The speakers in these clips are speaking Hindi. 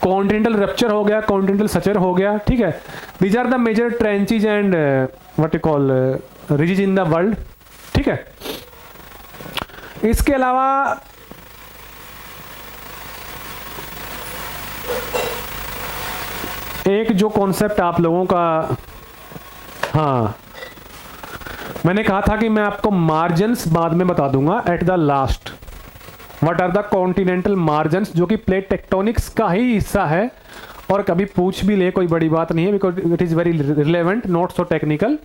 कॉन्टिनेंटल रप्चर हो गया, कॉन्टिनेंटल सचर हो गया, ठीक है। These are the major trenches and what you call ridges in the world, ठीक है। इसके अलावा एक जो कॉन्सेप्ट आप लोगों का, हाँ मैंने कहा था कि मैं आपको मार्जिन्स बाद में बता दूंगा at the last. What are the continental margins, जो कि प्लेट टेक्टोनिक्स का ही हिस्सा है और कभी पूछ भी ले कोई बड़ी बात नहीं है, because it is very relevant, not so technical.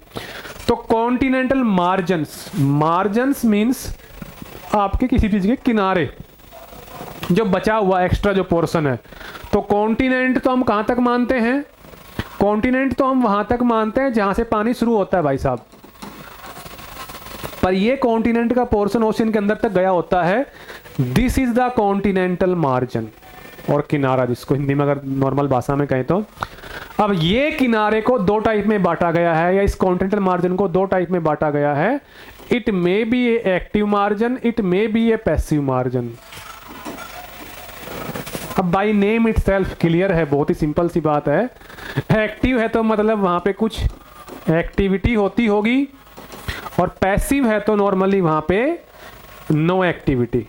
तो कॉन्टिनेंटल मार्जिन्स, मार्जिन्स मीन्स आपके किसी चीज के किनारे जो बचा हुआ एक्स्ट्रा जो पोर्शन है। तो कॉन्टिनेंट तो हम कहां तक मानते हैं, कॉन्टिनेंट तो हम वहां तक मानते हैं जहां से पानी शुरू होता है भाई साहब, पर ये कॉन्टिनेंट का पोर्शन ओशियन के अंदर तक गया होता है। This is the continental margin, और किनारा जिसको हिंदी में अगर नॉर्मल भाषा में कहें तो। अब ये किनारे को दो टाइप में बांटा गया है, या इस कॉन्टिनेंटल मार्जिन को दो टाइप में बांटा गया है। It may be a active margin, it may be a passive margin. अब by name itself clear है, बहुत ही सिंपल सी बात है। एक्टिव है तो मतलब वहां पे कुछ एक्टिविटी होती होगी, और पैसिव है तो नॉर्मली वहां पे नो एक्टिविटी।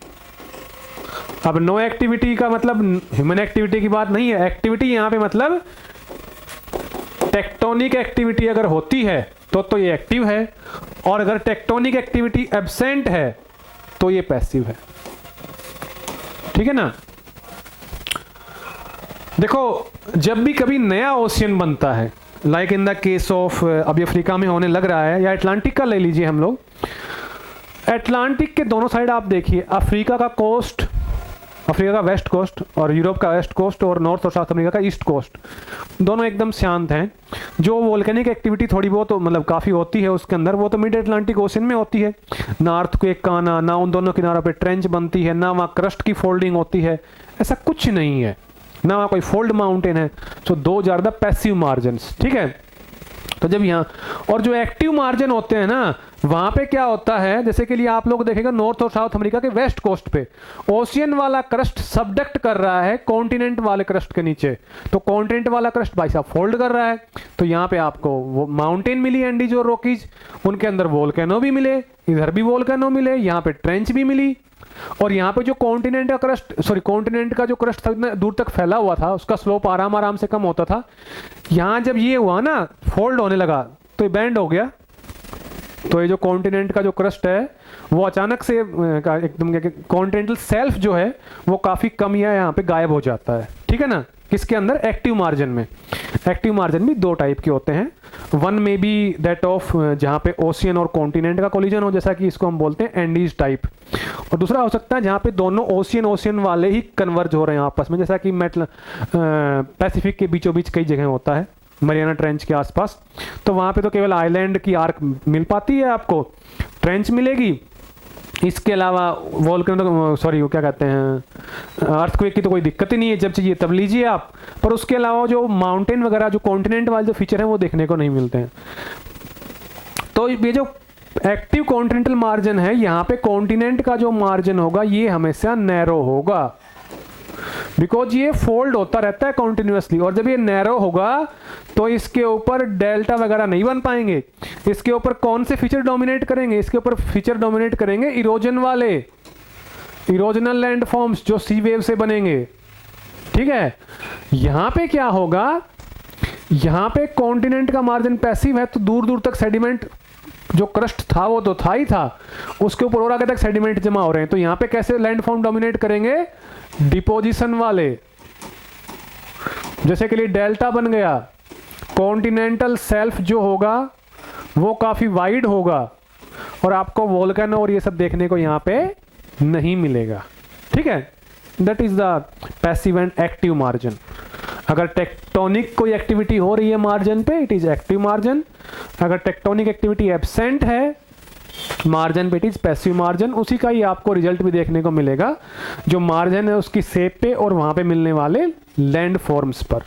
अब नो एक्टिविटी का मतलब ह्यूमन एक्टिविटी की बात नहीं है, एक्टिविटी यहां पे मतलब टेक्टोनिक एक्टिविटी अगर होती है तो ये एक्टिव है, और अगर टेक्टोनिक एक्टिविटी एब्सेंट है तो ये पैसिव है, ठीक है ना। देखो जब भी कभी नया ओशियन बनता है, like in the case of अभी अफ्रीका में होने लग रहा है, या अटलांटिक का ले लीजिए हम लोग। अटलांटिक के दोनों साइड आप देखिए, अफ्रीका का कोस्ट, अफ्रीका का वेस्ट कोस्ट, और यूरोप का वेस्ट कोस्ट, और नॉर्थ और साउथ अमेरिका का ईस्ट कोस्ट, दोनों एकदम शांत हैं। जो वोल्केनिक एक्टिविटी थोड़ी बहुत तो मतलब काफ़ी होती है उसके अंदर, वो तो मिड अटलांटिक ओशन में होती है। ना अर्थक्वेक का आना, ना उन दोनों किनारों पे ट्रेंच बनती है, ना वहाँ क्रस्ट की फोल्डिंग होती है, ऐसा कुछ नहीं है, ना वहाँ कोई फोल्ड माउंटेन है। सो दो आर द पैसिव मार्जिन्स, ठीक है। तो जब यहाँ और जो एक्टिव मार्जिन होते हैं ना, वहां पे क्या होता है, जैसे कि लिए आप लोग देखेंगे नॉर्थ और साउथ अमेरिका के वेस्ट कोस्ट पे ओशियन वाला क्रस्ट सबडक्ट कर रहा है कॉन्टिनेंट वाले क्रस्ट के नीचे, तो कॉन्टिनेंट वाला क्रस्ट भाई साहब फोल्ड कर रहा है, तो यहाँ पे आपको वो माउंटेन मिली एंडीज और रॉकीज, उनके अंदर वोल्केनो भी मिले, इधर भी वोल्केनो मिले, यहाँ पे ट्रेंच भी मिली, और यहाँ पे जो कॉन्टिनेंट का क्रस्ट, सॉरी कॉन्टिनेंट का जो क्रस्ट दूर तक फैला हुआ था, उसका स्लोप आराम आराम से कम होता था। यहाँ जब ये हुआ ना, फोल्ड होने लगा, तो ये बैंड हो गया, तो ये जो कॉन्टिनेंट का जो क्रस्ट है वो अचानक से एकदम कॉन्टिनेंटल सेल्फ जो है वो काफ़ी कम या यहाँ पे गायब हो जाता है, ठीक है ना। किसके अंदर, एक्टिव मार्जिन में। एक्टिव मार्जिन भी दो टाइप के होते हैं, वन में बी दैट ऑफ जहाँ पे ओशियन और कॉन्टिनेंट का कोलिजन हो, जैसा कि इसको हम बोलते हैं एंडीज टाइप, और दूसरा हो सकता है जहाँ पे दोनों ओशियन वाले ही कन्वर्ज हो रहे हैं आपस में, जैसा कि पैसिफिक के बीचों बीच कई जगह होता है, मरियाना ट्रेंच के आसपास, तो वहाँ पे तो केवल आइलैंड की आर्क मिल पाती है आपको, ट्रेंच मिलेगी, इसके अलावा वोल्केनो, सॉरी वो क्या कहते हैं, अर्थक्वेक की तो कोई दिक्कत ही नहीं है, जब चाहिए तब लीजिए आप, पर उसके अलावा जो माउंटेन वगैरह जो कॉन्टिनेंट वाले जो फीचर हैं वो देखने को नहीं मिलते हैं। तो ये जो एक्टिव कॉन्टिनेंटल मार्जिन है, यहाँ पे कॉन्टिनेंट का जो मार्जिन होगा ये हमेशा नैरो होगा, बिकॉज ये फोल्ड होता रहता है कॉन्टिन्यूसली, और जब ये नैरो होगा तो इसके ऊपर डेल्टा वगैरह नहीं बन पाएंगे। इसके ऊपर कौन से फीचर डोमिनेट करेंगे, इसके ऊपर फीचर डोमिनेट करेंगे इरोजन वाले, इरोजनल लैंड फॉर्म्स जो सी वेव से बनेंगे, ठीक है। यहां पे क्या होगा, यहां पे कॉन्टिनेंट का मार्जिन पैसिव है, तो दूर दूर तक सेडिमेंट जो क्रस्ट था वो तो था ही था, उसके ऊपर और आगे तक सेडिमेंट जमा हो रहे हैं, तो यहां पे कैसे लैंड फॉर्म डोमिनेट करेंगे, डिपोजिशन वाले, जैसे के लिए डेल्टा बन गया, कॉन्टिनेंटल सेल्फ जो होगा वो काफी वाइड होगा, और आपको वोल्केनो और ये सब देखने को यहाँ पे नहीं मिलेगा, ठीक है। That is the passive and active margin. अगर टेक्टोनिक कोई एक्टिविटी हो रही है मार्जिन पे, इट इज एक्टिव मार्जिन, अगर टेक्टोनिक एक्टिविटी एब्सेंट है मार्जिन पे, इट इज पैसिव मार्जिन। उसी का ही आपको रिजल्ट भी देखने को मिलेगा, जो मार्जिन है उसकी शेप पे और वहां पे मिलने वाले लैंड फॉर्म्स पर,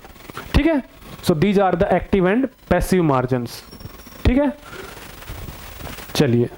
ठीक है। So these are the active and passive margins, ठीक है। चलिए